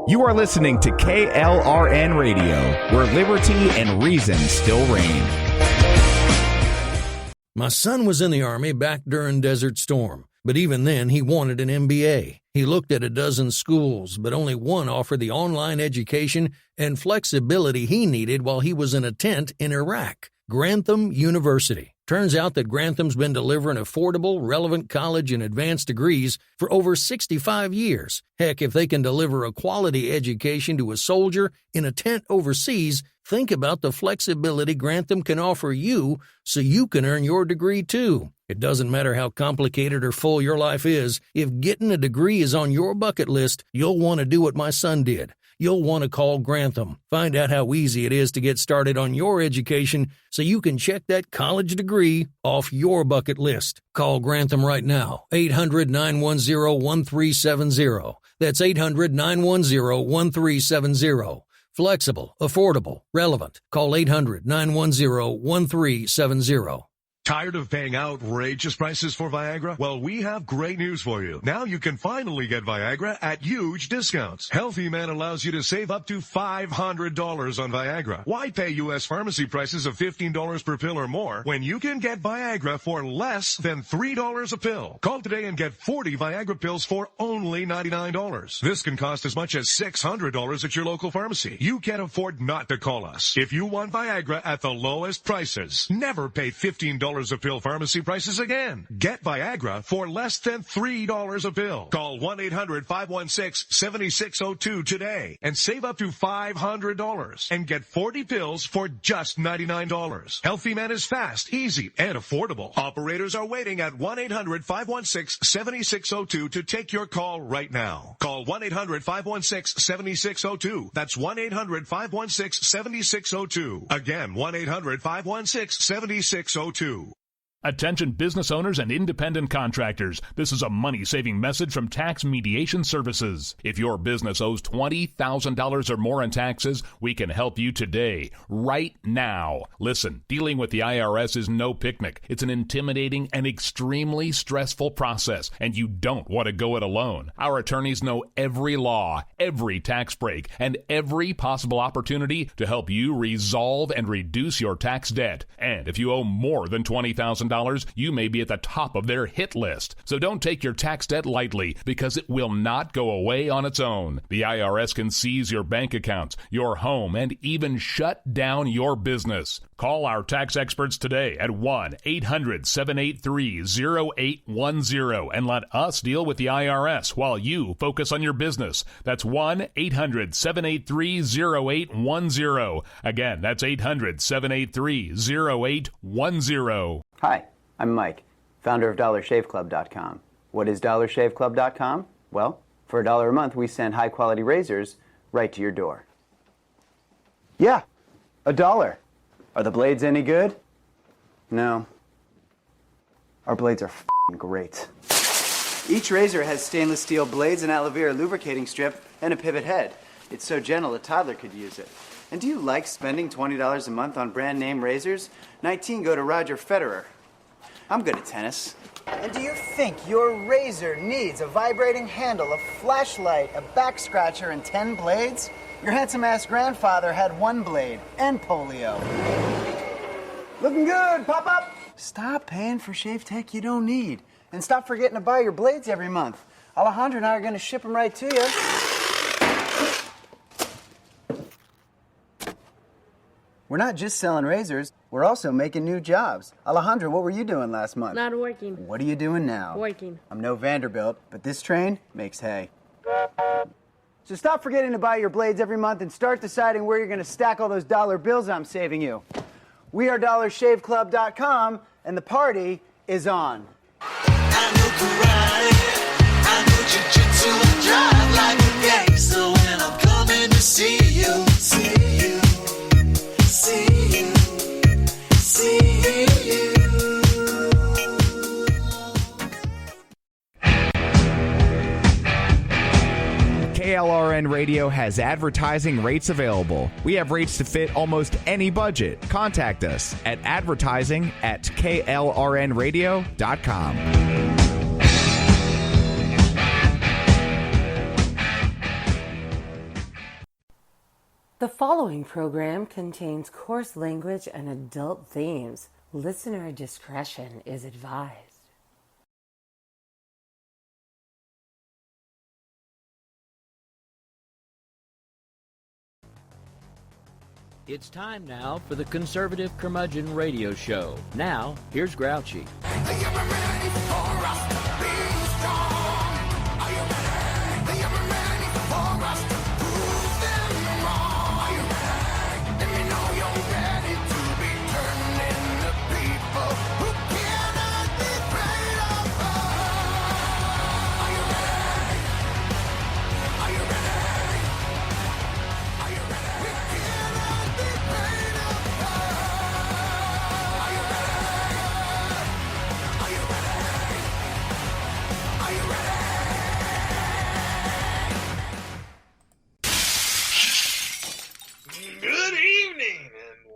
You are listening to KLRN Radio, where liberty and reason still reign. My son was in the Army back during Desert Storm, but even then he wanted an MBA. He looked at a dozen schools, but only one offered the online education and flexibility he needed while he was in a tent in Iraq. Grantham University. Turns out that Grantham's been delivering affordable, relevant college and advanced degrees for over 65 years. Heck, if they can deliver a quality education to a soldier in a tent overseas, think about the flexibility Grantham can offer you so you can earn your degree too. It doesn't matter how complicated or full your life is, if getting a degree is on your bucket list, you'll want to do what my son did. You'll want to call Grantham. Find out how easy it is to get started on your education so you can check that college degree off your bucket list. Call Grantham right now, 800-910-1370. That's 800-910-1370. Flexible, affordable, relevant. Call 800-910-1370. Tired of paying outrageous prices for Viagra? Well, we have great news for you. Now you can finally get Viagra at huge discounts. Healthy Man allows you to save up to $500 on Viagra. Why pay U.S. pharmacy prices of $15 per pill or more when you can get Viagra for less than $3 a pill? Call today and get 40 Viagra pills for only $99. This can cost as much as $600 at your local pharmacy. You can't afford not to call us. If you want Viagra at the lowest prices, never pay $15 a pill pharmacy prices again. Get Viagra for less than $3 a pill. Call 1-800-516-7602 today and save up to $500 and get 40 pills for just $99. Healthy Man is fast, easy, and affordable. Operators are waiting at 1-800-516-7602 to take your call right now. Call 1-800-516-7602. That's 1-800-516-7602. Again, 1-800-516-7602. Attention business owners and independent contractors. This is a money-saving message from Tax Mediation Services. If your business owes $20,000 or more in taxes, we can help you today, right now. Listen, dealing with the IRS is no picnic. It's an intimidating and extremely stressful process, and you don't want to go it alone. Our attorneys know every law, every tax break, and every possible opportunity to help you resolve and reduce your tax debt. And if you owe more than $20,000, you may be at the top of their hit list. So don't take your tax debt lightly, because it will not go away on its own. The IRS can seize your bank accounts, your home, and even shut down your business. Call our tax experts today at 1-800-783-0810 and let us deal with the IRS while you focus on your business. That's 1-800-783-0810. Again, that's 800-783-0810. Hi, I'm Mike, founder of DollarShaveClub.com. What is DollarShaveClub.com? Well, for $1 a month, we send high-quality razors right to your door. Yeah, $1. Are the blades any good? No. Our blades are f***ing great. Each razor has stainless steel blades, an aloe vera lubricating strip, and a pivot head. It's so gentle a toddler could use it. And do you like spending $20 a month on brand name razors? 19 go to Roger Federer. I'm good at tennis. And do you think your razor needs a vibrating handle, a flashlight, a back scratcher, and 10 blades? Your handsome-ass grandfather had 1 blade and polio. Looking good, Pop-Up! Stop paying for shave tech you don't need. And stop forgetting to buy your blades every month. Alejandro and I are going to ship them right to you. We're not just selling razors, we're also making new jobs. Alejandro, what were you doing last month? Not working. What are you doing now? Working. I'm no Vanderbilt, but this train makes hay. So stop forgetting to buy your blades every month and start deciding where you're going to stack all those dollar bills I'm saving you. We are DollarShaveClub.com, and the party is on. I know karate, I know jiu-jitsu, and drive like a gangster when I'm coming to see you, see you. See you, see you. KLRN Radio has advertising rates available. We have rates to fit almost any budget. Contact us at advertising@klrnradio.com. The following program contains coarse language and adult themes. Listener discretion is advised. It's time now for the Conservative Curmudgeon Radio Show. Now, here's Grouchy.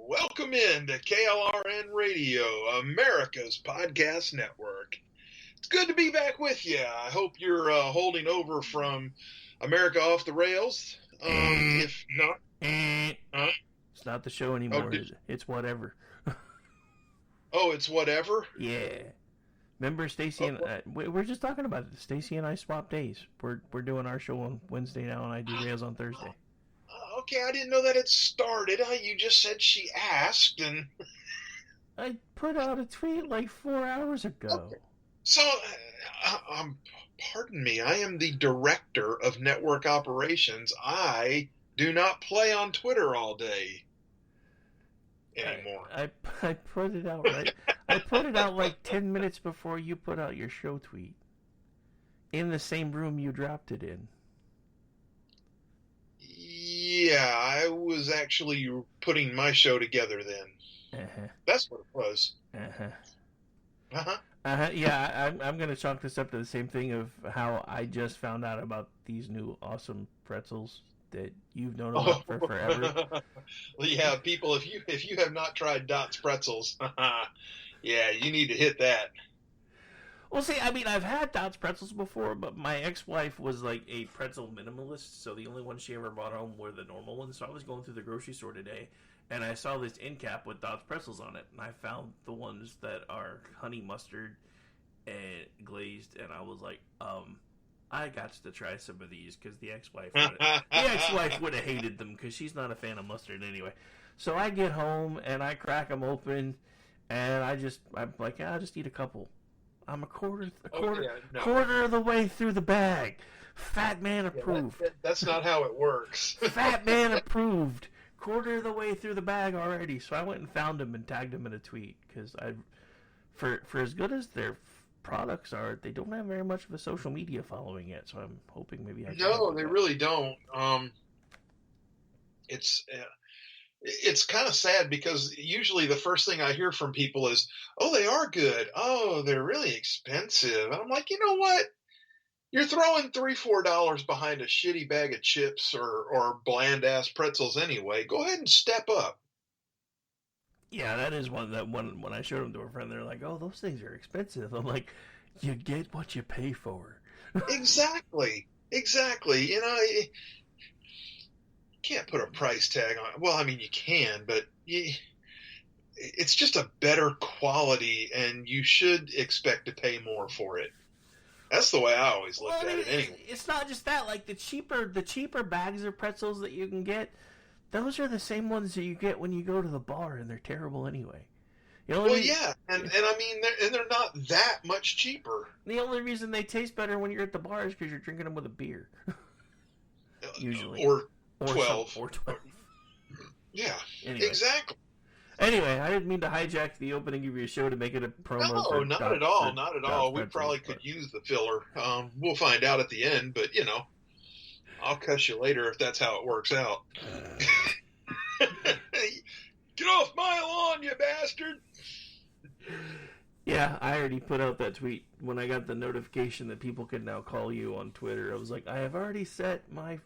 Welcome in to KLRN Radio, America's podcast network. It's good to be back with you. I hope you're holding over from America Off the Rails. If not, it's not the show anymore. It's whatever. It's whatever? Yeah. Remember Stacy and we're just talking about it. Stacy and I swap days. We're doing our show on Wednesday now, and I do Rails on Thursday. Okay, I didn't know that it started. You just said she asked, and I put out a tweet like 4 hours ago. Okay. So, pardon me. I am the director of network operations. I do not play on Twitter all day anymore. I put it out right. I put it out like 10 minutes before you put out your show tweet. In the same room you dropped it in. Yeah, I was actually putting my show together then. That's what it was. Yeah, I'm going to chalk this up to the same thing of how I just found out about these new awesome pretzels that you've known about for forever. Yeah, people, if you have not tried Dot's pretzels, yeah, you need to hit that. Well, see, I mean, I've had Dot's pretzels before, but my ex-wife was like a pretzel minimalist, so the only ones she ever brought home were the normal ones. So I was going through the grocery store today, and I saw this end cap with Dot's pretzels on it, and I found the ones that are honey mustard and glazed, and I was like, I got to try some of these because the ex-wife would have hated them because she's not a fan of mustard anyway. So I get home and I crack them open, and I'm like, I'll just eat a couple. I'm a quarter of the way through the bag. Fat man approved. That's not how it works. Fat man approved. Quarter of the way through the bag already. So I went and found him and tagged him in a tweet because for as good as their products are, they don't have very much of a social media following yet. So I'm hoping maybe I can. No, they really don't. It's kind of sad because usually the first thing I hear from people is, "Oh, they are good. Oh, they're really expensive." And I'm like, you know what? You're throwing $3-4 behind a shitty bag of chips or bland ass pretzels anyway. Go ahead and step up. Yeah, that is one that when I showed them to a friend, they're like, "Oh, those things are expensive." I'm like, "You get what you pay for." Exactly. You know. Can't put a price tag on it. Well, I mean, you can, but it's just a better quality, and you should expect to pay more for it. That's the way I always looked at it anyway. It's not just that. Like the cheaper bags of pretzels that you can get, those are the same ones that you get when you go to the bar, and they're terrible anyway. You know what I mean? Yeah, and I mean, they're not that much cheaper. The only reason they taste better when you're at the bar is because you're drinking them with a beer. Usually. Or 12. Or 12. Yeah, anyway. Exactly. Anyway, I didn't mean to hijack the opening of your show to make it a promo. No, not at all. We probably could use the filler. We'll find out at the end, but, you know, I'll cuss you later if that's how it works out. Get off my lawn, you bastard! Yeah, I already put out that tweet when I got the notification that people can now call you on Twitter. I was like, I have already set my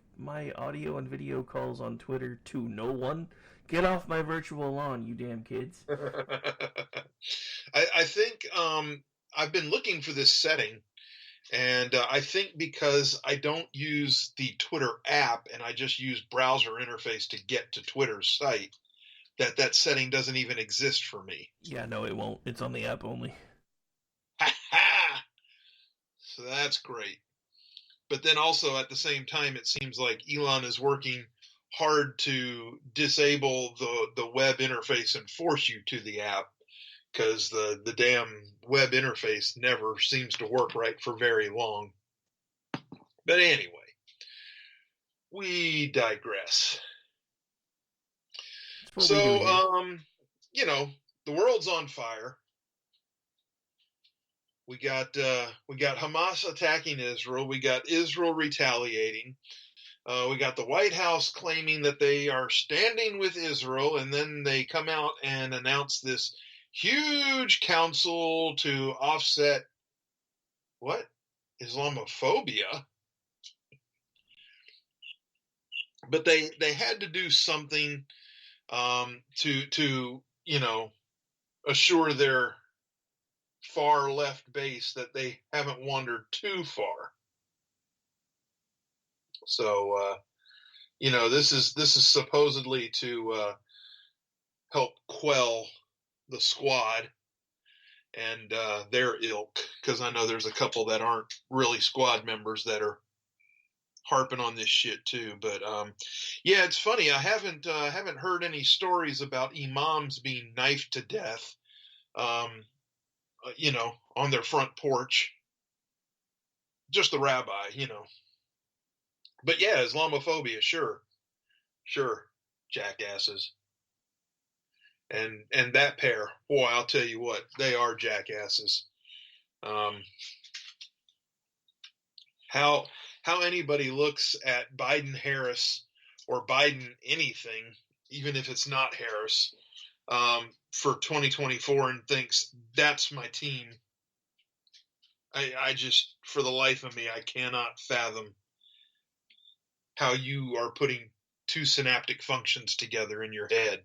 audio and video calls on Twitter to no one. Get off my virtual lawn, you damn kids. I think I've been looking for this setting, And I think because I don't use the Twitter app and I just use browser interface to get to Twitter's site, that setting doesn't even exist for me. Yeah, no, it won't. It's on the app only. Ha ha! So that's great. But then also at the same time, it seems like Elon is working hard to disable the web interface and force you to the app, because the damn web interface never seems to work right for very long. But anyway, we digress. So, the world's on fire. We got Hamas attacking Israel. We got Israel retaliating. We got the White House claiming that they are standing with Israel, and then they come out and announce this huge council to offset what? Islamophobia. But they had to do something to assure their far left base that they haven't wandered too far. So this is supposedly to help quell the squad and their ilk, because I know there's a couple that aren't really squad members that are harping on this shit too. But yeah, it's funny. I haven't heard any stories about imams being knifed to death, on their front porch. Just the rabbi, But yeah, Islamophobia, sure, jackasses. And that pair, boy, I'll tell you what, they are jackasses. How anybody looks at Biden Harris or Biden anything, even if it's not Harris, for 2024 and thinks that's my team, I just, for the life of me, I cannot fathom how you are putting two synaptic functions together in your head.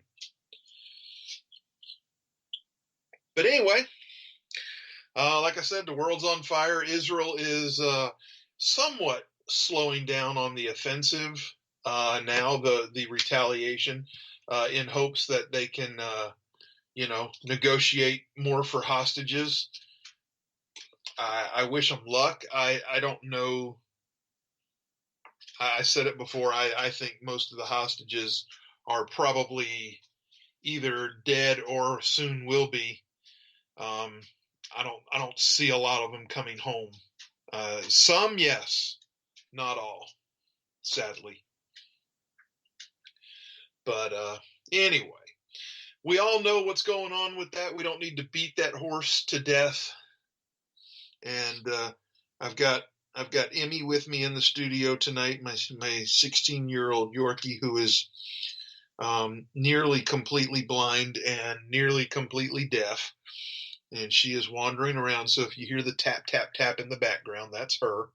But anyway, like I said, the world's on fire. Israel is somewhat slowing down on the offensive now, the retaliation, in hopes that they can, negotiate more for hostages. I wish them luck. I don't know. I said it before. I think most of the hostages are probably either dead or soon will be. I don't see a lot of them coming home. Some, yes, not all, sadly. But anyway, we all know what's going on with that. We don't need to beat that horse to death. And I've got Emmy with me in the studio tonight, my 16-year-old Yorkie, who is nearly completely blind and nearly completely deaf. And she is wandering around, so if you hear the tap, tap, tap in the background, that's her.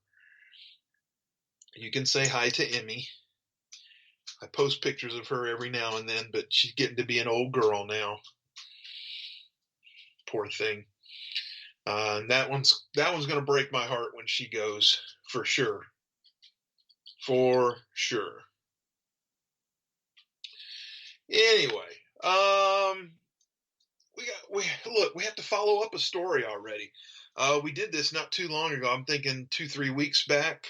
You can say hi to Emmy. I post pictures of her every now and then, but she's getting to be an old girl now. Poor thing. And that one's going to break my heart when she goes, for sure. For sure. Anyway, we have to follow up a story already. We did this not too long ago. I'm thinking 2-3 weeks back,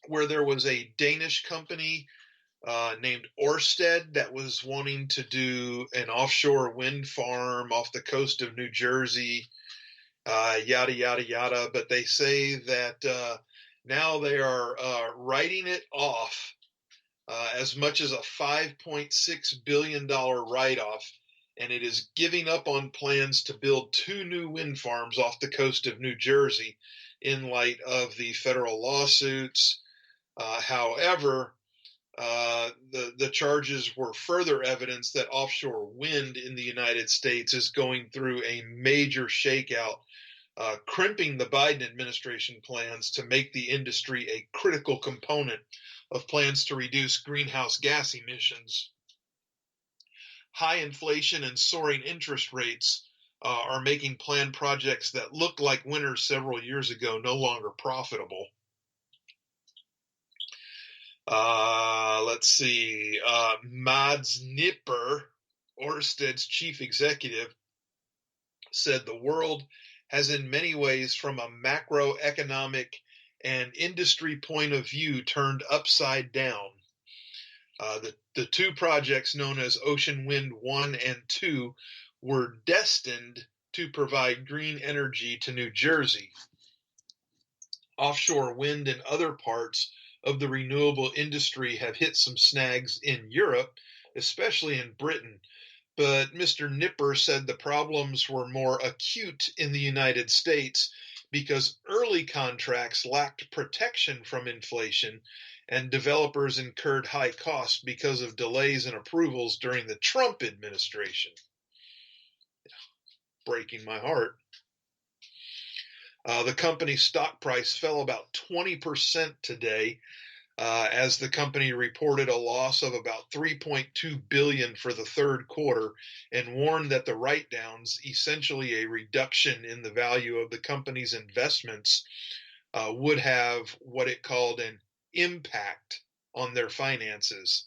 where there was a Danish company named Ørsted that was wanting to do an offshore wind farm off the coast of New Jersey, yada, yada, yada. But they say that now they are writing it off as much as a $5.6 billion write-off, and it is giving up on plans to build 2 new wind farms off the coast of New Jersey in light of the federal lawsuits. However, the charges were further evidence that offshore wind in the United States is going through a major shakeout, crimping the Biden administration plans to make the industry a critical component of plans to reduce greenhouse gas emissions. High inflation and soaring interest rates are making planned projects that looked like winners several years ago no longer profitable. Let's see. Mads Nipper, Ørsted's chief executive, said the world has in many ways, from a macroeconomic and industry point of view, turned upside down. The two projects known as Ocean Wind 1 and 2 were destined to provide green energy to New Jersey. Offshore wind and other parts of the renewable industry have hit some snags in Europe, especially in Britain. But Mr. Nipper said the problems were more acute in the United States because early contracts lacked protection from inflation and developers incurred high costs because of delays in approvals during the Trump administration. Breaking my heart. The company's stock price fell about 20% today as the company reported a loss of about $3.2 billion for the third quarter and warned that the write-downs, essentially a reduction in the value of the company's investments, would have what it called an impact on their finances.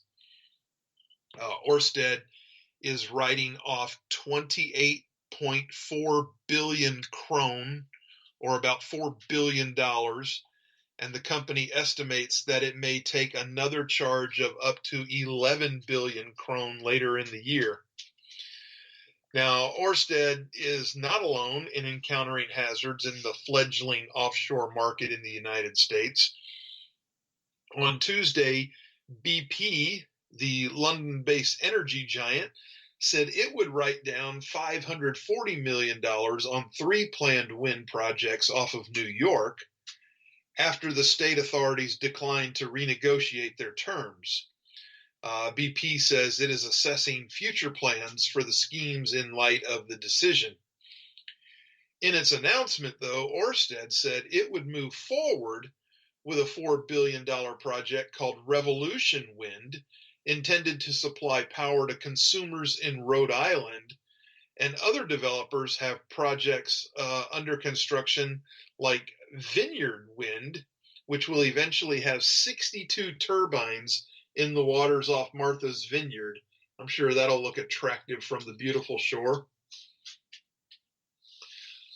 Ørsted is writing off 28.4 billion krone, or about $4 billion, and the company estimates that it may take another charge of up to 11 billion krone later in the year. Now, Ørsted is not alone in encountering hazards in the fledgling offshore market in the United States. On Tuesday, BP, the London-based energy giant, said it would write down $540 million on 3 planned wind projects off of New York after the state authorities declined to renegotiate their terms. BP says it is assessing future plans for the schemes in light of the decision. In its announcement, though, Ørsted said it would move forward with a $4 billion project called Revolution Wind, intended to supply power to consumers in Rhode Island, and other developers have projects under construction like Vineyard Wind, which will eventually have 62 turbines in the waters off Martha's Vineyard. I'm sure that'll look attractive from the beautiful shore.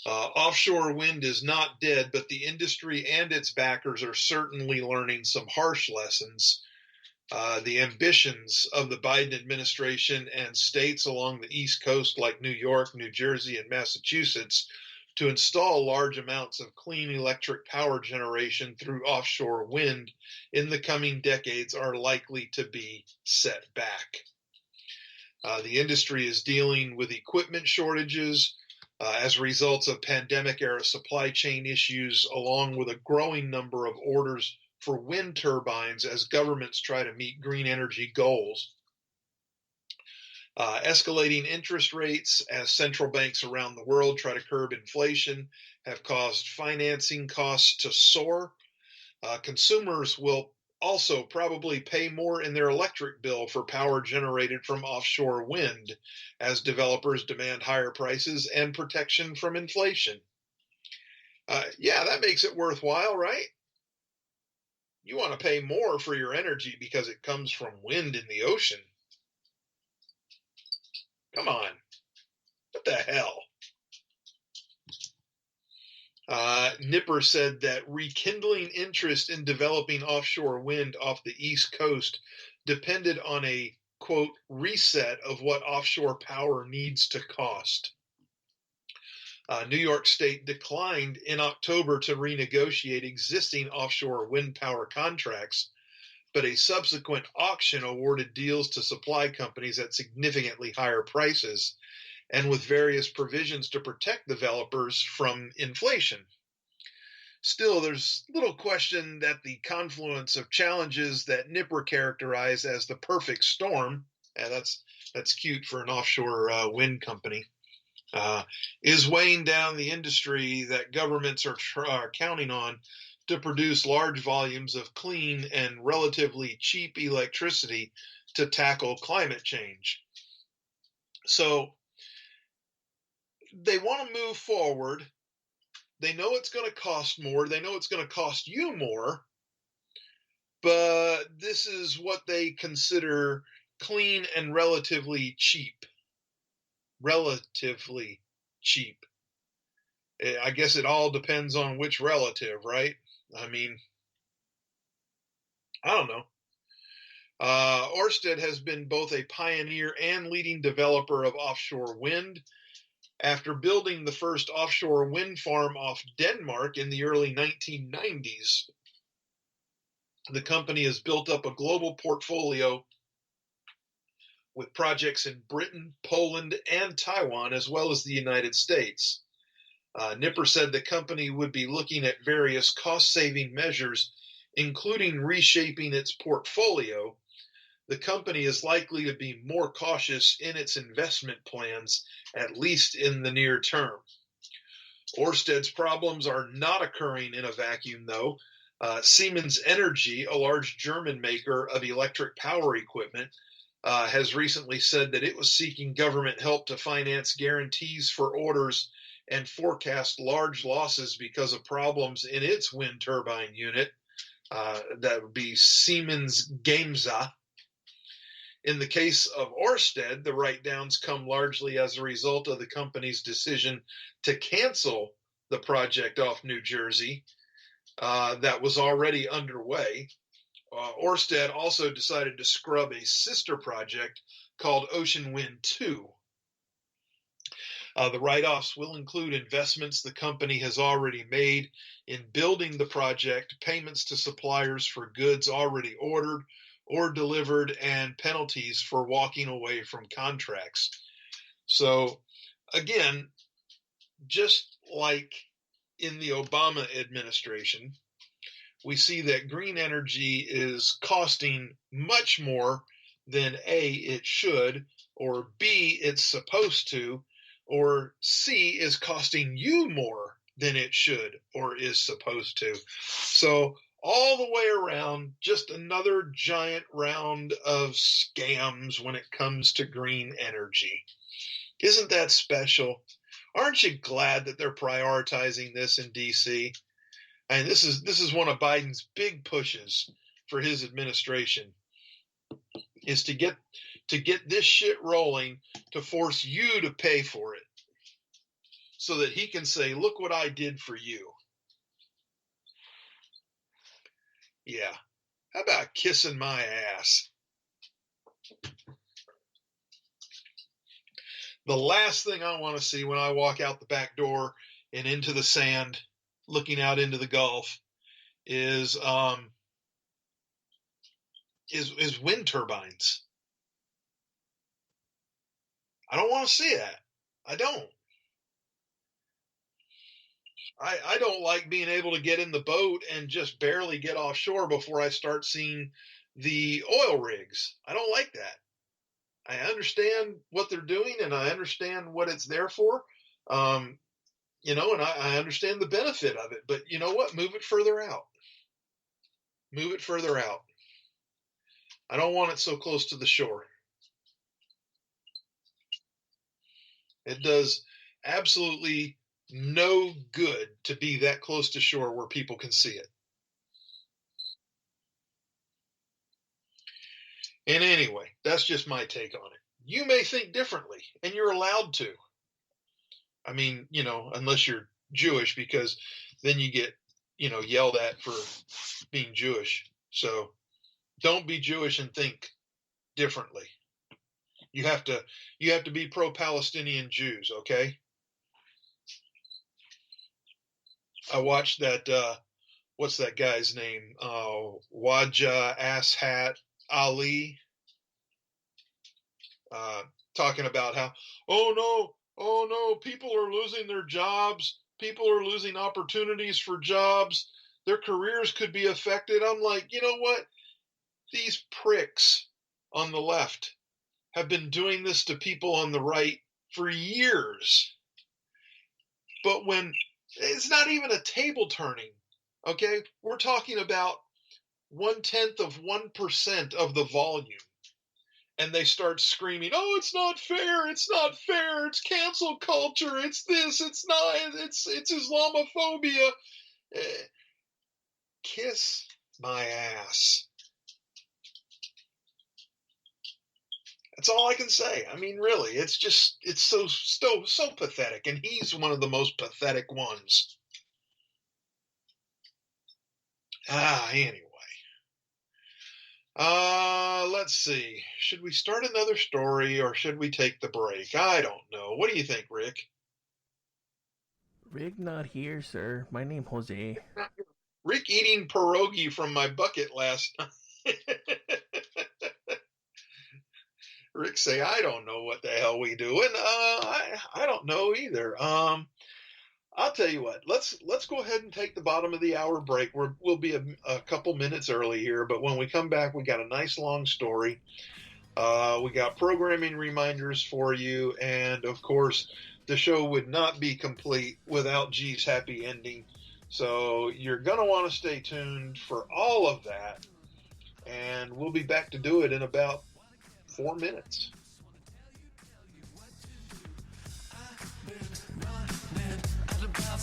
Offshore wind is not dead, but the industry and its backers are certainly learning some harsh lessons. The ambitions of the Biden administration and states along the East Coast like New York, New Jersey, and Massachusetts to install large amounts of clean electric power generation through offshore wind in the coming decades are likely to be set back. The industry is dealing with equipment shortages as a result of pandemic-era supply chain issues, along with a growing number of orders for wind turbines as governments try to meet green energy goals. Escalating interest rates as central banks around the world try to curb inflation have caused financing costs to soar. Consumers will also probably pay more in their electric bill for power generated from offshore wind as developers demand higher prices and protection from inflation. Yeah, that makes it worthwhile, right? You want to pay more for your energy because it comes from wind in the ocean. Come on. What the hell? Nipper said that rekindling interest in developing offshore wind off the East Coast depended on a, quote, reset of what offshore power needs to cost. New York State declined in October to renegotiate existing offshore wind power contracts, but a subsequent auction awarded deals to supply companies at significantly higher prices and with various provisions to protect developers from inflation. Still, there's little question that the confluence of challenges that Nipper characterized as the perfect storm, and that's cute for an offshore wind company, is weighing down the industry that governments are counting on to produce large volumes of clean and relatively cheap electricity to tackle climate change. So, they want to move forward. They know it's going to cost more. They know it's going to cost you more. But this is what they consider clean and relatively cheap. Relatively cheap. I guess it all depends on which relative, right? I mean, I don't know. Ørsted has been both a pioneer and leading developer of offshore wind. After building the first offshore wind farm off Denmark in the early 1990s, the company has built up a global portfolio with projects in Britain, Poland, and Taiwan, as well as the United States. Nipper said the company would be looking at various cost-saving measures, including reshaping its portfolio. The company is likely to be more cautious in its investment plans, at least in the near term. Ørsted's problems are not occurring in a vacuum, though. Siemens Energy, a large German maker of electric power equipment, has recently said that it was seeking government help to finance guarantees for orders and forecast large losses because of problems in its wind turbine unit. That would be Siemens Gamesa. In the case of Ørsted, the write-downs come largely as a result of the company's decision to cancel the project off New Jersey that was already underway. Ørsted also decided to scrub a sister project called Ocean Wind 2. The write-offs will include investments the company has already made in building the project, payments to suppliers for goods already ordered or delivered, and penalties for walking away from contracts. So, again, just like in the Obama administration, we see that green energy is costing much more than A, it should, or B, it's supposed to, or C, is costing you more than it should or is supposed to. So all the way around, just another giant round of scams when it comes to green energy. Isn't that special? Aren't you glad that they're prioritizing this in D.C.? And this is one of Biden's big pushes for his administration, is to get this shit rolling, to force you to pay for it, so that he can say, look what I did for you. Yeah. How about kissing my ass? The last thing I want to see when I walk out the back door and into the sand, looking out into the Gulf, is wind turbines. I don't want to see that. I don't. I don't like being able to get in the boat and just barely get offshore before I start seeing the oil rigs. I don't like that. I understand what they're doing and I understand what it's there for. And I understand the benefit of it. But you know what? Move it further out. Move it further out. I don't want it so close to the shore. It does absolutely no good to be that close to shore where people can see it. And anyway, that's just my take on it. You may think differently, and you're allowed to. I mean, unless you're Jewish, because then you get, yelled at for being Jewish. So don't be Jewish and think differently. You have to be pro-Palestinian Jews, okay? I watched that, what's that guy's name? Waja Asshat Ali, talking about how, oh no, people are losing their jobs. People are losing opportunities for jobs. Their careers could be affected. I'm like, you know what? These pricks on the left have been doing this to people on the right for years. But when it's not even a table turning, okay? We're talking about 0.1% of the volume. and they start screaming, "Oh, it's not fair! It's not fair! It's cancel culture! It's this! It's not! It's Islamophobia!" Kiss my ass. That's all I can say. I mean, really, it's so pathetic, and he's one of the most pathetic ones. Anyway. Let's see. Should we start another story, or should we take the break? I don't know. What do you think, Rick? Rick not here, sir. My name Jose. Rick eating pierogi from my bucket last night. Rick say, I don't know what the hell we doing. I don't know either. I'll tell you what. Let's go ahead and take the bottom of the hour break. We'll be a couple minutes early here, but when we come back, we got a nice long story. We got programming reminders for you, and of course, the show would not be complete without G's happy ending. So you're gonna want to stay tuned for all of that, and we'll be back to do it in about 4 minutes.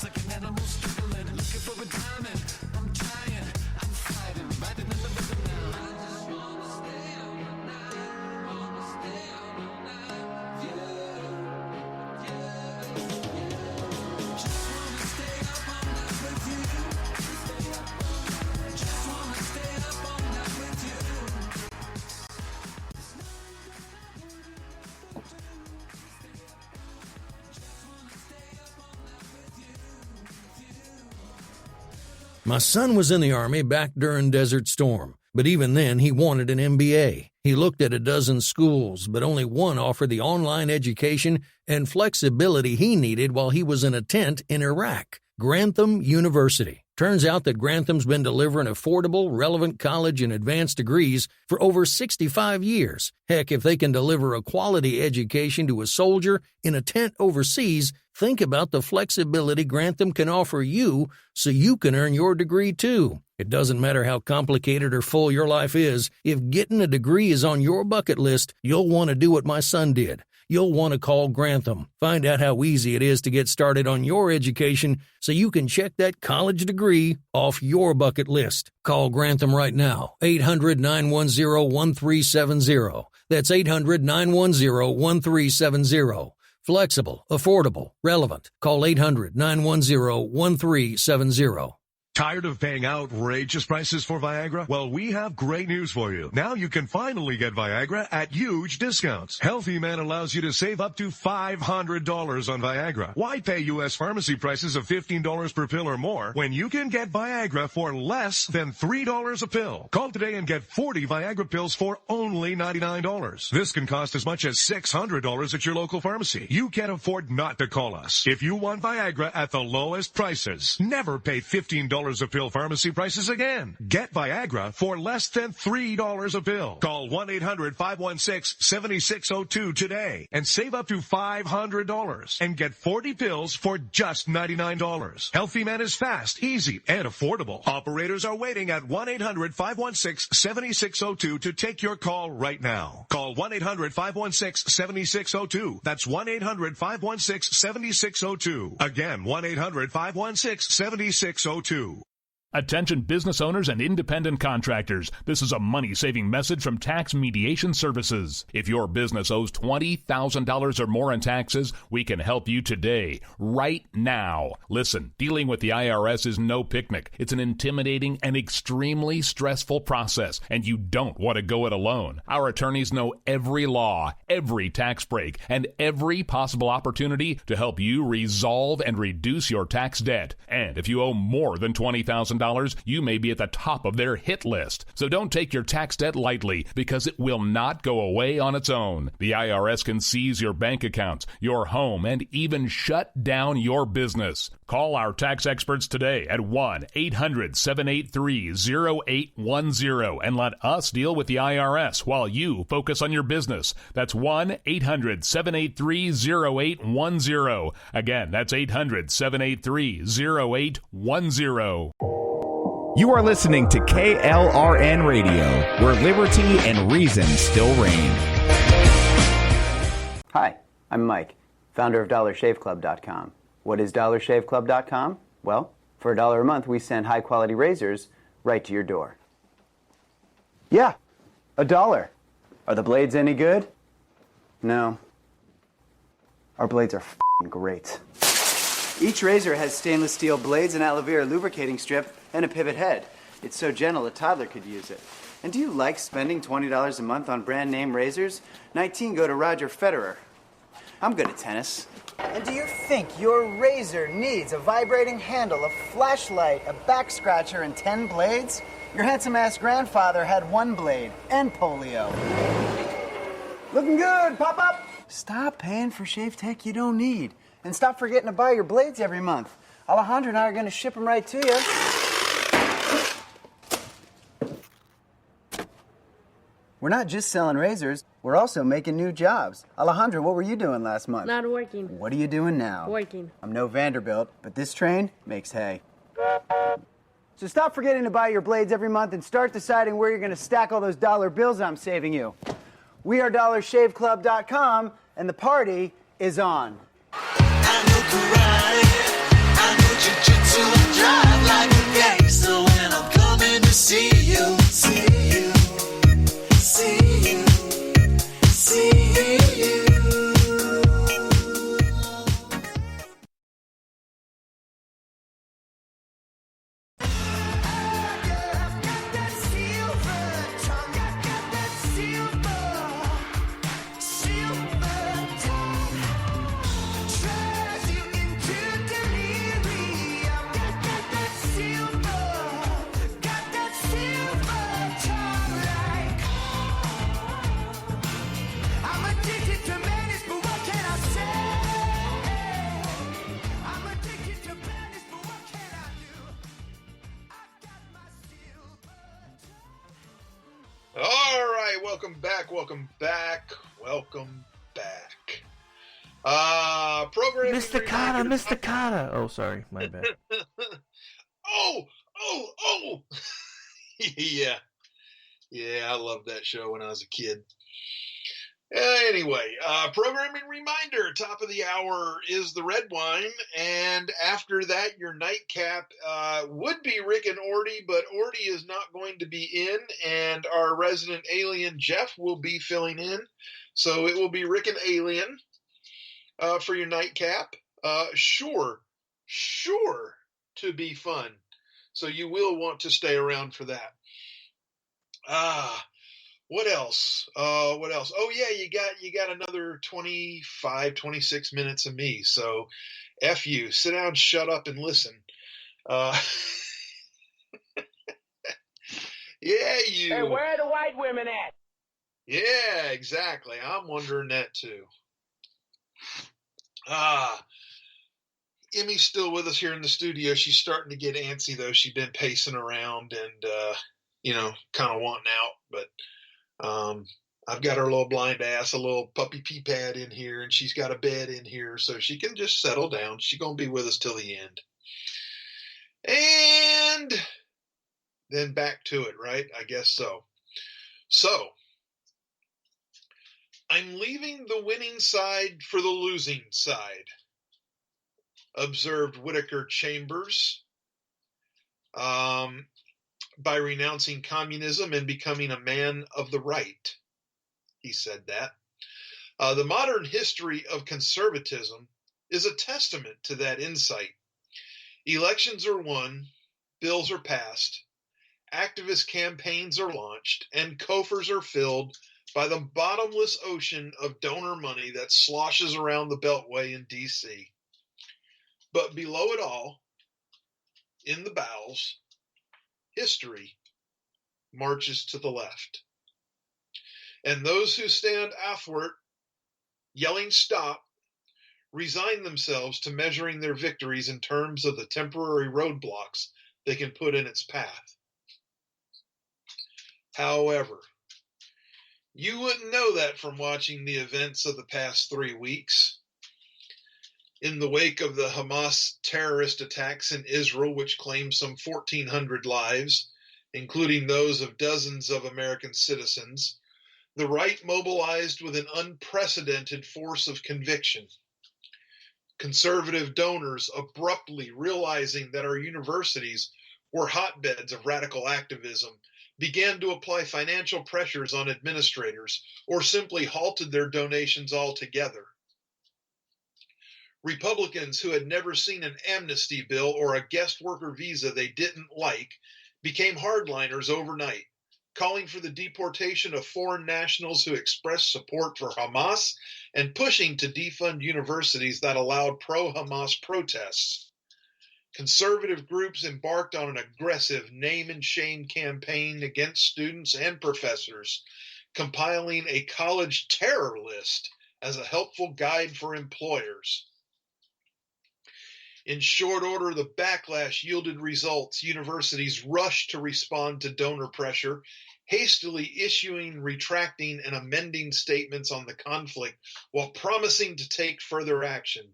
Like an animal struggling, looking for a diamond. I'm trying, I'm fighting, riding in the rhythm now. I just wanna stay up all night, wanna stay up all night with you, Just wanna stay up all night with you, just wanna stay up all night with you. My son was in the Army back during Desert Storm, but even then he wanted an MBA. He looked at a dozen schools, but only one offered the online education and flexibility he needed while he was in a tent in Iraq, Grantham University. Turns out that Grantham's been delivering affordable, relevant college and advanced degrees for over 65 years. Heck, if they can deliver a quality education to a soldier in a tent overseas, think about the flexibility Grantham can offer you so you can earn your degree too. It doesn't matter how complicated or full your life is, if getting a degree is on your bucket list, you'll want to do what my son did. You'll want to call Grantham. Find out how easy it is to get started on your education so you can check that college degree off your bucket list. Call Grantham right now, 800-910-1370. That's 800-910-1370. Flexible, affordable, relevant. Call 800-910-1370. Tired of paying outrageous prices for Viagra? Well, we have great news for you. Now you can finally get Viagra at huge discounts. Healthy Man allows you to save up to $500 on Viagra. Why pay U.S. pharmacy prices of $15 per pill or more when you can get Viagra for less than $3 a pill? Call today and get 40 Viagra pills for only $99. This can cost as much as $600 at your local pharmacy. You can't afford not to call us. If you want Viagra at the lowest prices, never pay $15 a pill pharmacy prices again. Get Viagra for less than $3 a pill. Call 1-800-516-7602 today and save up to $500 and get 40 pills for just $99. Healthy Man is fast, easy, and affordable. Operators are waiting at 1-800-516-7602 to take your call right now. Call 1-800-516-7602. That's 1-800-516-7602. Again, 1-800-516-7602. Attention business owners and independent contractors. This is a money-saving message from Tax Mediation Services. If your business owes $20,000 or more in taxes, we can help you today, right now. Listen, dealing with the IRS is no picnic. It's an intimidating and extremely stressful process, and you don't want to go it alone. Our attorneys know every law, every tax break, and every possible opportunity to help you resolve and reduce your tax debt. And if you owe more than $20,000, you may be at the top of their hit list. So don't take your tax debt lightly, because it will not go away on its own. The IRS can seize your bank accounts, your home, and even shut down your business. Call our tax experts today at 1-800-783-0810 and let us deal with the IRS while you focus on your business. That's 1-800-783-0810. Again, that's 800-783-0810. You are listening to KLRN Radio, where liberty and reason still reign. Hi, I'm Mike, founder of DollarShaveClub.com. What is DollarShaveClub.com? Well, for $1 a month, we send high-quality razors right to your door. Yeah, $1. Are the blades any good? No. Our blades are f***ing great. Each razor has stainless steel blades, an aloe vera lubricating strip, and a pivot head. It's so gentle a toddler could use it. And do you like spending $20 a month on brand name razors? 19 go to Roger Federer. I'm good at tennis. And do you think your razor needs a vibrating handle, a flashlight, a back scratcher, and 10 blades? Your handsome-ass grandfather had 1 blade and polio. Looking good, pop-up! Stop paying for shave tech you don't need. And stop forgetting to buy your blades every month. Alejandro and I are going to ship them right to you. We're not just selling razors, we're also making new jobs. Alejandro, what were you doing last month? Not working. What are you doing now? Working. I'm no Vanderbilt, but this train makes hay. So stop forgetting to buy your blades every month and start deciding where you're going to stack all those dollar bills I'm saving you. We are DollarShaveClub.com, and the party is on. I know karate, I know jiu-jitsu, I drive like a gangster when I'm coming to see you, see you, see you, see you. Welcome back. Program Mr. Kata, Mr. Kata. Oh, sorry, my bad. Oh! Yeah, I loved that show when I was a kid. Anyway, programming reminder, top of the hour is the red wine, and after that, your nightcap would be Rick and Orty, but Orty is not going to be in, and our resident alien, Jeff, will be filling in. So it will be Rick and Alien for your nightcap. Sure to be fun. So you will want to stay around for that. What else? Oh yeah, you got another 25, 26 minutes of me. So F you. Sit down, shut up, and listen. Yeah, you. Hey, where are the white women at? Yeah, exactly. I'm wondering that too. Emmy's still with us here in the studio. She's starting to get antsy though. She's been pacing around and kind of wanting out, but I've got her little blind ass, a little puppy pee pad in here, and she's got a bed in here, so she can just settle down. She's gonna be with us till the end. And then back to it, right? I guess so. So I'm leaving the winning side for the losing side, observed Whittaker Chambers, by renouncing communism and becoming a man of the right. He said that. The modern history of conservatism is a testament to that insight. Elections are won, bills are passed, activist campaigns are launched, and coffers are filled by the bottomless ocean of donor money that sloshes around the Beltway in D.C. But below it all, in the bowels, history marches to the left. And those who stand athwart, yelling stop, resign themselves to measuring their victories in terms of the temporary roadblocks they can put in its path. However, you wouldn't know that from watching the events of the past 3 weeks. In the wake of the Hamas terrorist attacks in Israel, which claimed some 1,400 lives, including those of dozens of American citizens, the right mobilized with an unprecedented force of conviction. Conservative donors, abruptly realizing that our universities were hotbeds of radical activism, began to apply financial pressures on administrators or simply halted their donations altogether. Republicans who had never seen an amnesty bill or a guest worker visa they didn't like became hardliners overnight, calling for the deportation of foreign nationals who expressed support for Hamas and pushing to defund universities that allowed pro-Hamas protests. Conservative groups embarked on an aggressive name-and-shame campaign against students and professors, compiling a college terror list as a helpful guide for employers. In short order, the backlash yielded results. Universities rushed to respond to donor pressure, hastily issuing, retracting, and amending statements on the conflict while promising to take further action.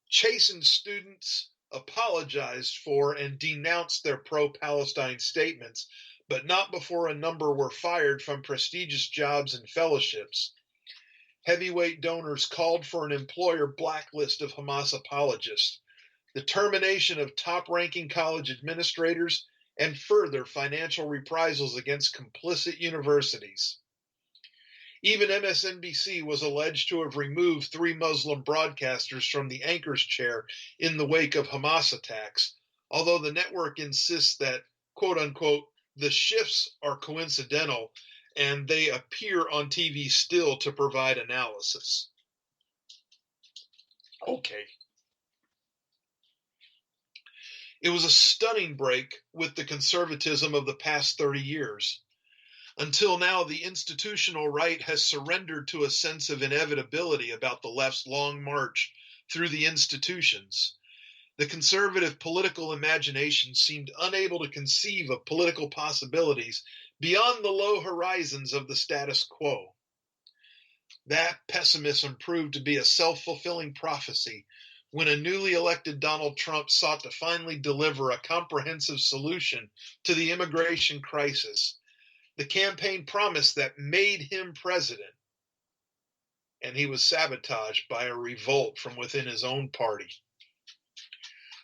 Chastened students apologized for and denounced their pro-Palestine statements, but not before a number were fired from prestigious jobs and fellowships. Heavyweight donors called for an employer blacklist of Hamas apologists, the termination of top-ranking college administrators, and further financial reprisals against complicit universities. Even MSNBC was alleged to have removed 3 Muslim broadcasters from the anchor's chair in the wake of Hamas attacks, although the network insists that, quote-unquote, the shifts are coincidental and they appear on TV still to provide analysis. Okay. It was a stunning break with the conservatism of the past 30 years. Until now, the institutional right has surrendered to a sense of inevitability about the left's long march through the institutions. The conservative political imagination seemed unable to conceive of political possibilities beyond the low horizons of the status quo. That pessimism proved to be a self-fulfilling prophecy when a newly elected Donald Trump sought to finally deliver a comprehensive solution to the immigration crisis. The campaign promise that made him president, and he was sabotaged by a revolt from within his own party.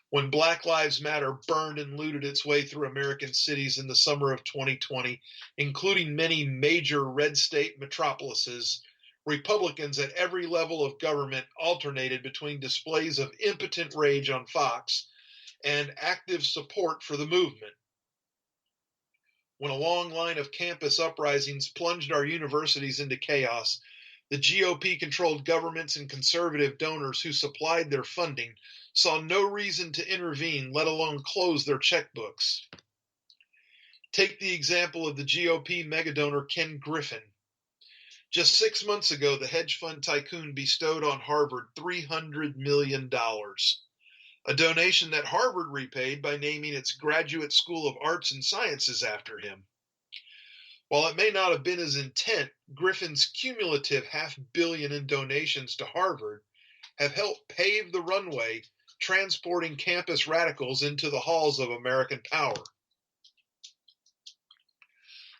When Black Lives Matter burned and looted its way through American cities in the summer of 2020, including many major red state metropolises, Republicans at every level of government alternated between displays of impotent rage on Fox and active support for the movement. When a long line of campus uprisings plunged our universities into chaos, the GOP-controlled governments and conservative donors who supplied their funding saw no reason to intervene, let alone close their checkbooks. Take the example of the GOP megadonor Ken Griffin. Just 6 months ago, the hedge fund tycoon bestowed on Harvard $300 million, a donation that Harvard repaid by naming its Graduate School of Arts and Sciences after him. While it may not have been his intent, Griffin's cumulative $500 million in donations to Harvard have helped pave the runway, transporting campus radicals into the halls of American power.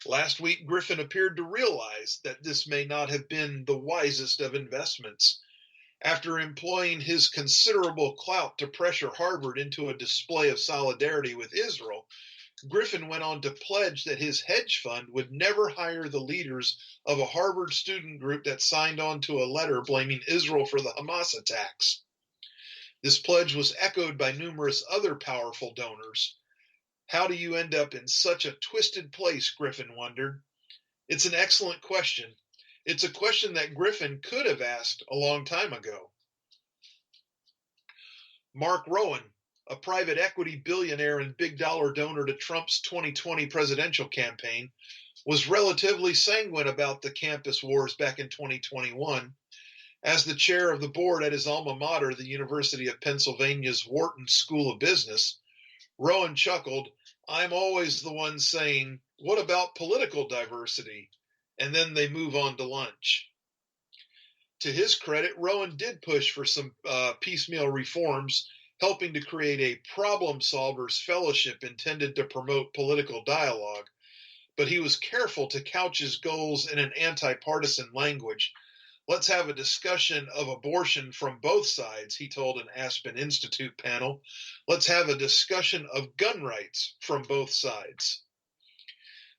Last week, Griffin appeared to realize that this may not have been the wisest of investments. After employing his considerable clout to pressure Harvard into a display of solidarity with Israel, Griffin went on to pledge that his hedge fund would never hire the leaders of a Harvard student group that signed on to a letter blaming Israel for the Hamas attacks. This pledge was echoed by numerous other powerful donors. How do you end up in such a twisted place, Griffin wondered. It's an excellent question. It's a question that Griffin could have asked a long time ago. Mark Rowan, a private equity billionaire and big dollar donor to Trump's 2020 presidential campaign, was relatively sanguine about the campus wars back in 2021. As the chair of the board at his alma mater, the University of Pennsylvania's Wharton School of Business, Rowan chuckled, "I'm always the one saying, what about political diversity?" And then they move on to lunch. To his credit, Rowan did push for some piecemeal reforms, helping to create a problem solvers fellowship intended to promote political dialogue. But he was careful to couch his goals in an anti-partisan language. Let's have a discussion of abortion from both sides, he told an Aspen Institute panel. Let's have a discussion of gun rights from both sides.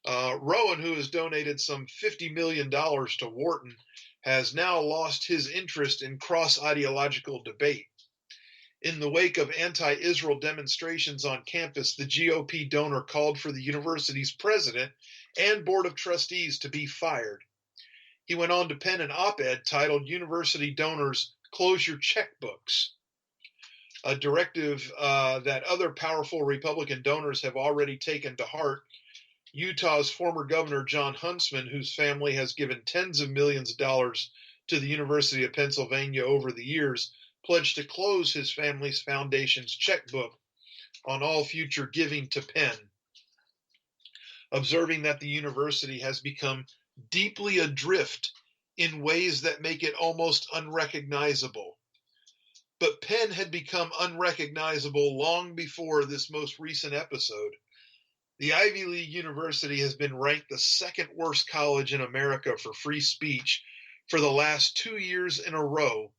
Rowan, who has donated some $50 million to Wharton, has now lost his interest in cross-ideological debate. In the wake of anti-Israel demonstrations on campus, the GOP donor called for the university's president and board of trustees to be fired. He went on to pen an op-ed titled "University Donors, Close Your Checkbooks," a directive that other powerful Republican donors have already taken to heart. Utah's former governor, John Huntsman, whose family has given tens of millions of dollars to the University of Pennsylvania over the years, pledged to close his family's foundation's checkbook on all future giving to Penn, observing that the university has become deeply adrift in ways that make it almost unrecognizable. But Penn had become unrecognizable long before this most recent episode. The Ivy League University has been ranked the second worst college in America for free speech for the last 2 years in a row,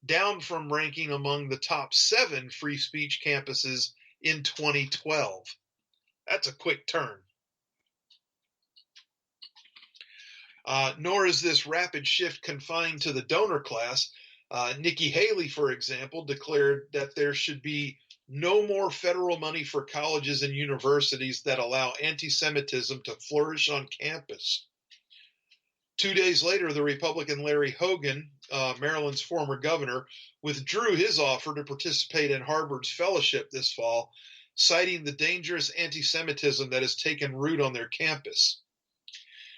down from ranking among the top 7 free speech campuses in 2012. That's a quick turn. Nor is this rapid shift confined to the donor class. Nikki Haley, for example, declared that there should be no more federal money for colleges and universities that allow anti-Semitism to flourish on campus. 2 days later, the Republican Larry Hogan, Maryland's former governor, withdrew his offer to participate in Harvard's fellowship this fall, citing the dangerous anti-Semitism that has taken root on their campus.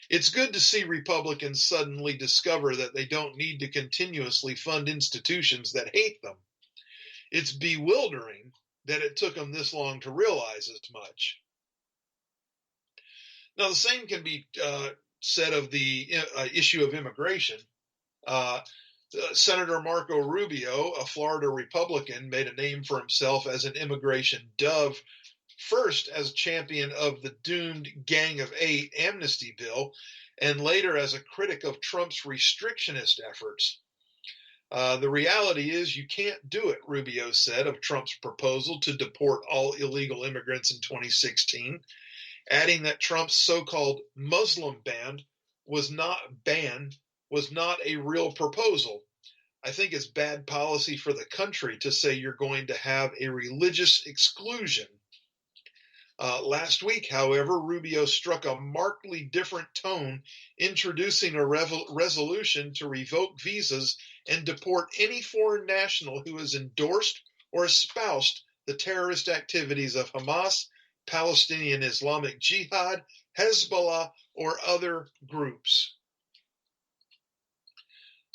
It's good to see Republicans suddenly discover that they don't need to continuously fund institutions that hate them. It's bewildering that it took them this long to realize as much. Now, the same can be said of the issue of immigration. Senator Marco Rubio, a Florida Republican, made a name for himself as an immigration dove, first as champion of the doomed Gang of Eight amnesty bill, and later as a critic of Trump's restrictionist efforts. The reality is you can't do it, Rubio said of Trump's proposal to deport all illegal immigrants in 2016, adding that Trump's so-called Muslim ban was not a real proposal. I think it's bad policy for the country to say you're going to have a religious exclusion. Last week, however, Rubio struck a markedly different tone, introducing a resolution to revoke visas and deport any foreign national who has endorsed or espoused the terrorist activities of Hamas, Palestinian Islamic Jihad, Hezbollah, or other groups.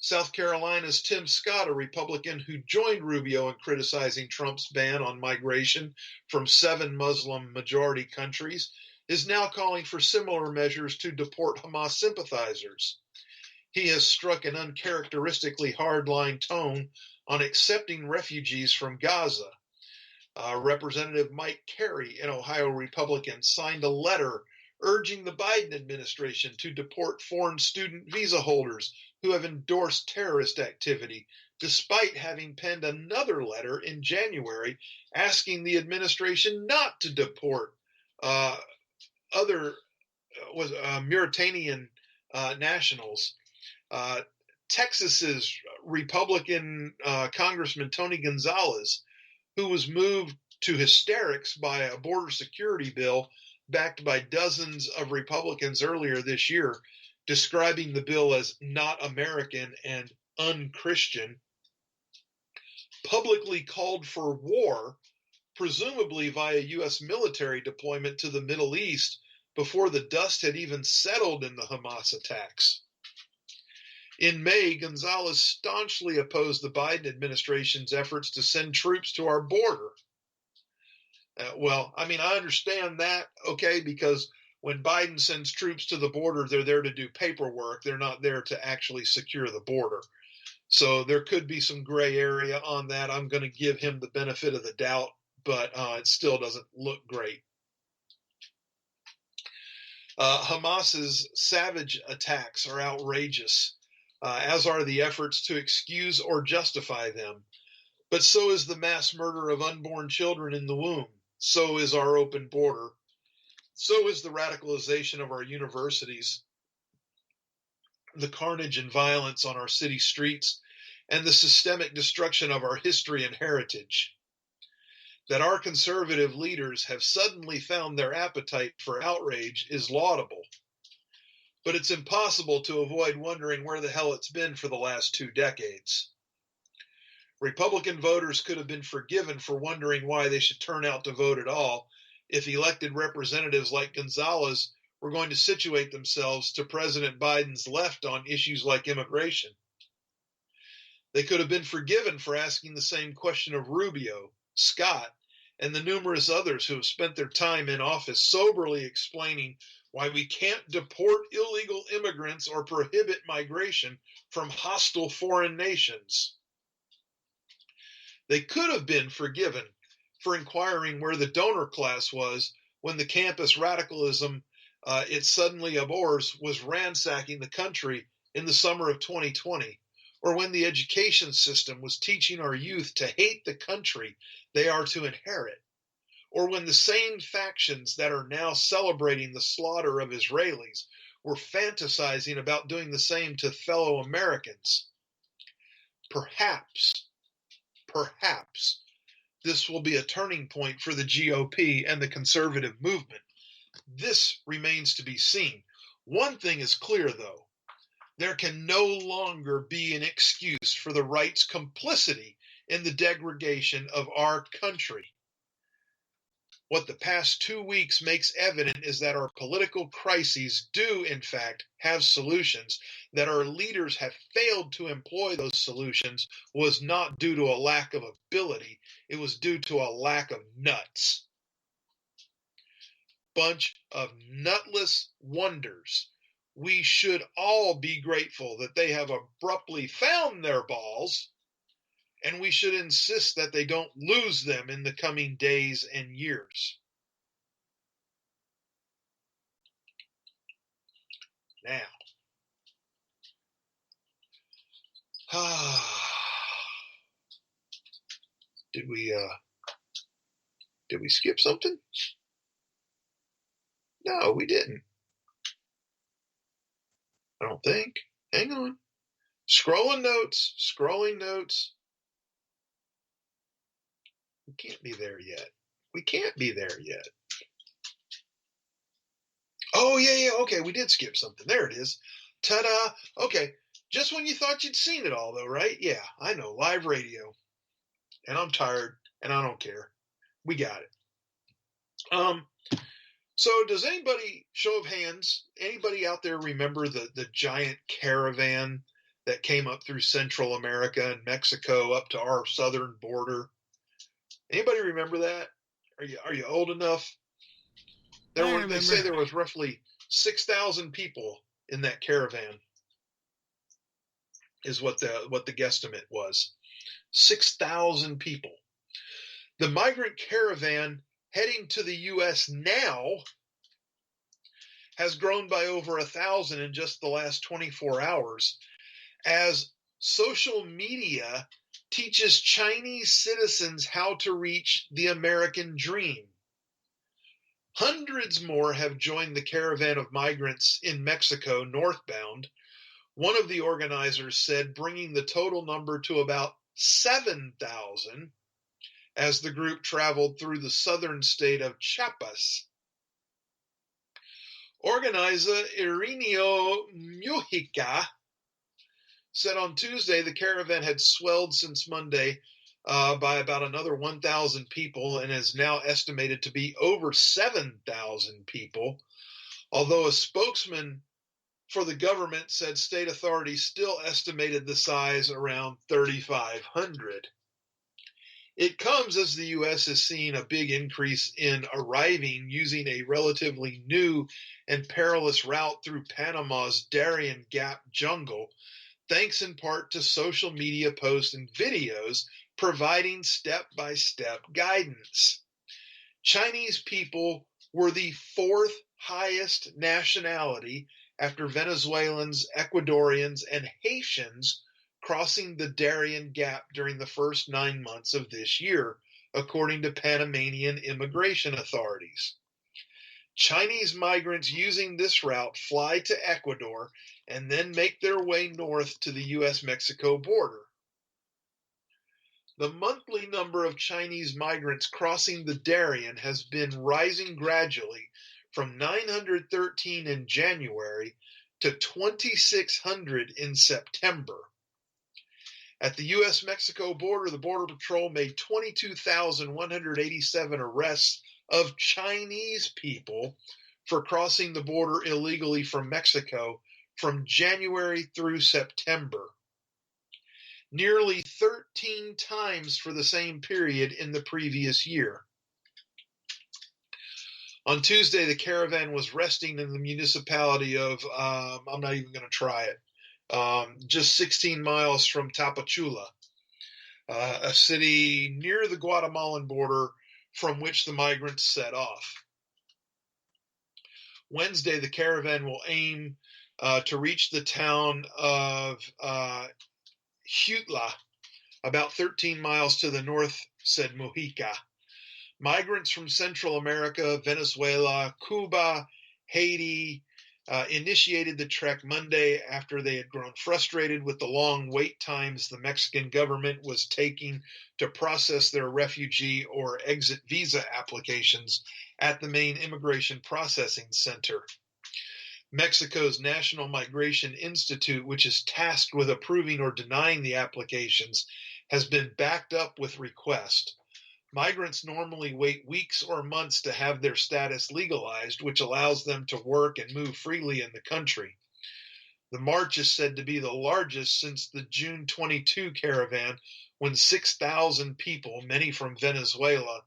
South Carolina's Tim Scott, a Republican who joined Rubio in criticizing Trump's ban on migration from 7 Muslim-majority countries, is now calling for similar measures to deport Hamas sympathizers. He has struck an uncharacteristically hard-line tone on accepting refugees from Gaza. Representative Mike Carey, an Ohio Republican, signed a letter urging the Biden administration to deport foreign student visa holders who have endorsed terrorist activity, despite having penned another letter in January asking the administration not to deport Mauritanian nationals. Texas's Republican Congressman Tony Gonzalez, who was moved to hysterics by a border security bill backed by dozens of Republicans earlier this year, describing the bill as not American and unchristian, publicly called for war, presumably via U.S. military deployment to the Middle East before the dust had even settled in the Hamas attacks. In May, Gonzalez staunchly opposed the Biden administration's efforts to send troops to our border. I understand that, okay, because when Biden sends troops to the border, they're there to do paperwork. They're not there to actually secure the border. So there could be some gray area on that. I'm going to give him the benefit of the doubt, but it still doesn't look great. Hamas's savage attacks are outrageous, as are the efforts to excuse or justify them. But so is the mass murder of unborn children in the womb. So is our open border. So is the radicalization of our universities, the carnage and violence on our city streets, and the systemic destruction of our history and heritage. That our conservative leaders have suddenly found their appetite for outrage is laudable. But it's impossible to avoid wondering where the hell it's been for the last 2 decades. Republican voters could have been forgiven for wondering why they should turn out to vote at all if elected representatives like Gonzalez were going to situate themselves to President Biden's left on issues like immigration. They could have been forgiven for asking the same question of Rubio, Scott, and the numerous others who have spent their time in office soberly explaining why we can't deport illegal immigrants or prohibit migration from hostile foreign nations. They could have been forgiven for inquiring where the donor class was when the campus radicalism it suddenly abhors was ransacking the country in the summer of 2020, or when the education system was teaching our youth to hate the country they are to inherit, or when the same factions that are now celebrating the slaughter of Israelis were fantasizing about doing the same to fellow Americans. Perhaps this will be a turning point for the GOP and the conservative movement. This remains to be seen. One thing is clear, though. There can no longer be an excuse for the right's complicity in the degradation of our country. What the past 2 weeks makes evident is that our political crises do, in fact, have solutions. That our leaders have failed to employ those solutions was not due to a lack of ability. It was due to a lack of nuts. Bunch of nutless wonders. We should all be grateful that they have abruptly found their balls, and we should insist that they don't lose them in the coming days and years. Now, did we skip something? No, we didn't. I don't think. Hang on. Scrolling notes. We can't be there yet. Oh, yeah. Okay, we did skip something. There it is. Ta-da. Okay. Just when you thought you'd seen it all, though, right? Yeah, I know. Live radio. And I'm tired, and I don't care. We got it. So does anybody, show of hands, anybody out there remember the giant caravan that came up through Central America and Mexico up to our southern border? Anybody remember that? Are you old enough? They say there was roughly 6,000 people in that caravan, is what the guesstimate was. 6,000 people. The migrant caravan heading to the U.S. now has grown by over 1,000 in just the last 24 hours as social media teaches Chinese citizens how to reach the American dream. Hundreds more have joined the caravan of migrants in Mexico northbound. One of the organizers said bringing the total number to about 7,000 as the group traveled through the southern state of Chiapas. Organizer Irineo Mujica said on Tuesday the caravan had swelled since Monday by about another 1,000 people and is now estimated to be over 7,000 people, although a spokesman for the government said state authorities still estimated the size around 3,500. It comes as the U.S. has seen a big increase in arriving using a relatively new and perilous route through Panama's Darien Gap jungle thanks in part to social media posts and videos providing step-by-step guidance. Chinese people were the fourth highest nationality after Venezuelans, Ecuadorians, and Haitians crossing the Darien Gap during the first 9 months of this year, according to Panamanian immigration authorities. Chinese migrants using this route fly to Ecuador and then make their way north to the U.S.-Mexico border. The monthly number of Chinese migrants crossing the Darien has been rising gradually from 913 in January to 2,600 in September. At the U.S.-Mexico border, the Border Patrol made 22,187 arrests of Chinese people for crossing the border illegally from Mexico from January through September, nearly 13 times for the same period in the previous year. On Tuesday, the caravan was resting in the municipality of, I'm not even going to try it, just 16 miles from Tapachula, a city near the Guatemalan border from which the migrants set off. Wednesday, the caravan will aim to reach the town of Jutla, about 13 miles to the north, said Mujica. Migrants from Central America, Venezuela, Cuba, Haiti initiated the trek Monday after they had grown frustrated with the long wait times the Mexican government was taking to process their refugee or exit visa applications at the main immigration processing center. Mexico's National Migration Institute, which is tasked with approving or denying the applications, has been backed up with requests. Migrants normally wait weeks or months to have their status legalized, which allows them to work and move freely in the country. The march is said to be the largest since the June 22 caravan, when 6,000 people, many from Venezuela,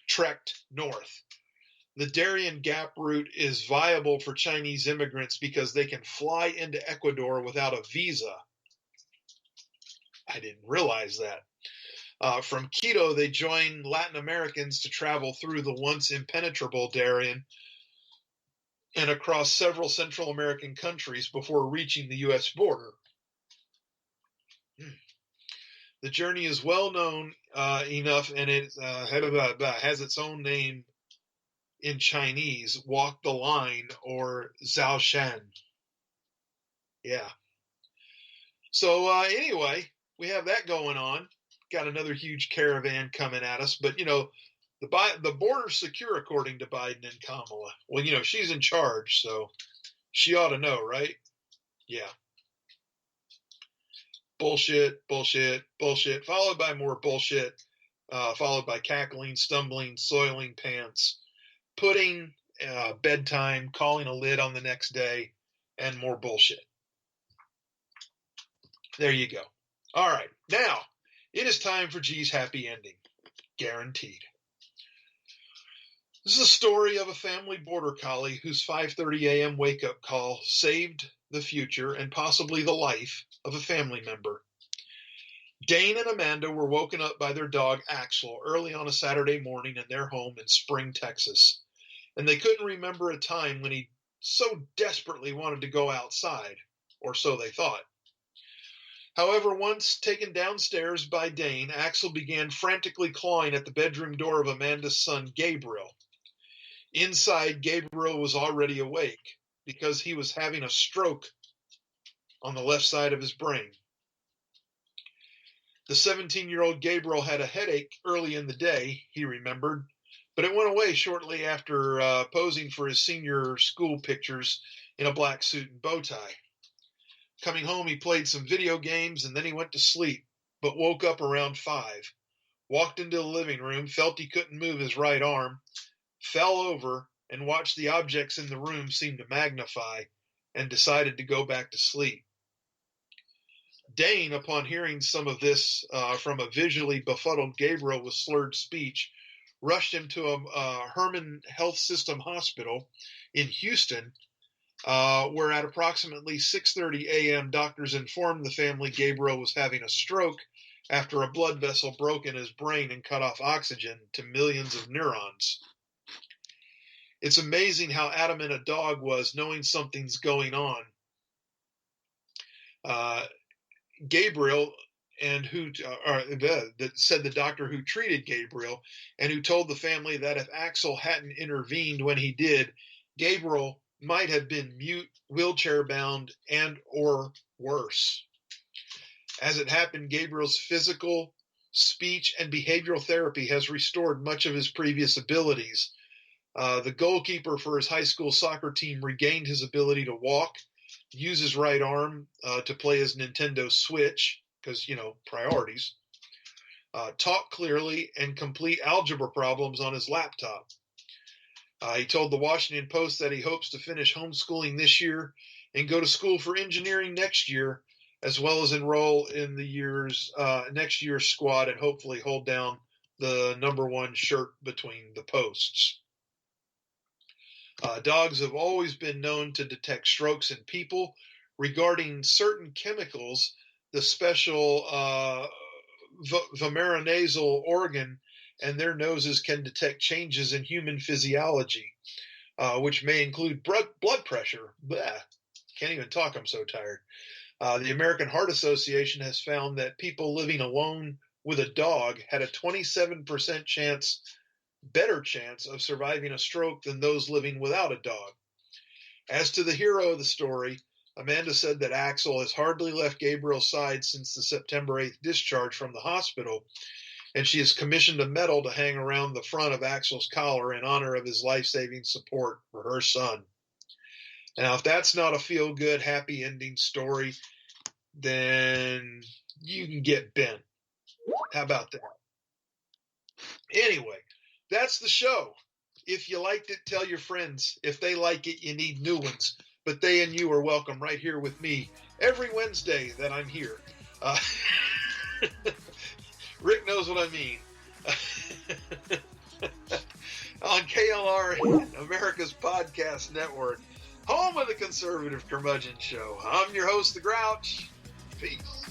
trekked north. The Darien Gap route is viable for Chinese immigrants because they can fly into Ecuador without a visa. I didn't realize that. From Quito, they join Latin Americans to travel through the once impenetrable Darien and across several Central American countries before reaching the U.S. border. The journey is well known enough, and it has its own name in Chinese, Walk the Line, or Zhao Shan. Yeah. So anyway, we have that going on. Got another huge caravan coming at us, but the border's secure according to Biden and Kamala. Well, she's in charge, so she ought to know, right? Yeah. Bullshit, bullshit, bullshit, followed by more bullshit, followed by cackling, stumbling, soiling pants, pudding, bedtime, calling a lid on the next day, and more bullshit. There you go. All right, now it is time for G's happy ending. Guaranteed. This is a story of a family border collie whose 5:30 a.m. wake-up call saved the future and possibly the life of a family member. Dane and Amanda were woken up by their dog Axel early on a Saturday morning in their home in Spring, Texas, and they couldn't remember a time when he so desperately wanted to go outside, or so they thought. However, once taken downstairs by Dane, Axel began frantically clawing at the bedroom door of Amanda's son, Gabriel. Inside, Gabriel was already awake because he was having a stroke on the left side of his brain. The 17-year-old Gabriel had a headache early in the day, he remembered, but it went away shortly after posing for his senior school pictures in a black suit and bow tie. Coming home, he played some video games, and then he went to sleep, but woke up around 5, walked into the living room, felt he couldn't move his right arm, fell over, and watched the objects in the room seem to magnify, and decided to go back to sleep. Dane, upon hearing some of this from a visually befuddled Gabriel with slurred speech, rushed him to a Herman Health System hospital in Houston where at approximately 6:30 a.m., doctors informed the family Gabriel was having a stroke after a blood vessel broke in his brain and cut off oxygen to millions of neurons. It's amazing how adamant a dog was, knowing something's going on. Gabriel, and that said the doctor who treated Gabriel, and who told the family that if Axel hadn't intervened when he did, Gabriel might have been mute, wheelchair-bound, and or worse. As it happened, Gabriel's physical, speech, and behavioral therapy has restored much of his previous abilities. The goalkeeper for his high school soccer team regained his ability to walk, use his right arm to play his Nintendo Switch, because, priorities, talk clearly, and complete algebra problems on his laptop. He told the Washington Post that he hopes to finish homeschooling this year and go to school for engineering next year, as well as enroll in the next year's squad and hopefully hold down the number one shirt between the posts. Dogs have always been known to detect strokes in people. Regarding certain chemicals, the special vomeronasal organ and their noses can detect changes in human physiology, which may include blood pressure. Bleh. Can't even talk, I'm so tired. The American Heart Association has found that people living alone with a dog had a 27% better chance of surviving a stroke than those living without a dog. As to the hero of the story, Amanda said that Axel has hardly left Gabriel's side since the September 8th discharge from the hospital, and she has commissioned a medal to hang around the front of Axel's collar in honor of his life-saving support for her son. Now, if that's not a feel-good, happy ending story, then you can get bent. How about that? Anyway, that's the show. If you liked it, tell your friends. If they like it, you need new ones. But they and you are welcome right here with me every Wednesday that I'm here. Rick knows what I mean. On KLR, America's Podcast Network, home of the Conservative Curmudgeon Show. I'm your host, The Grouch. Peace.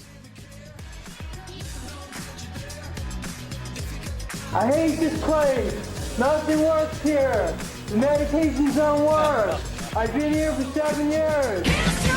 I hate this place. Nothing works here. The medications don't work. I've been here for 7 years.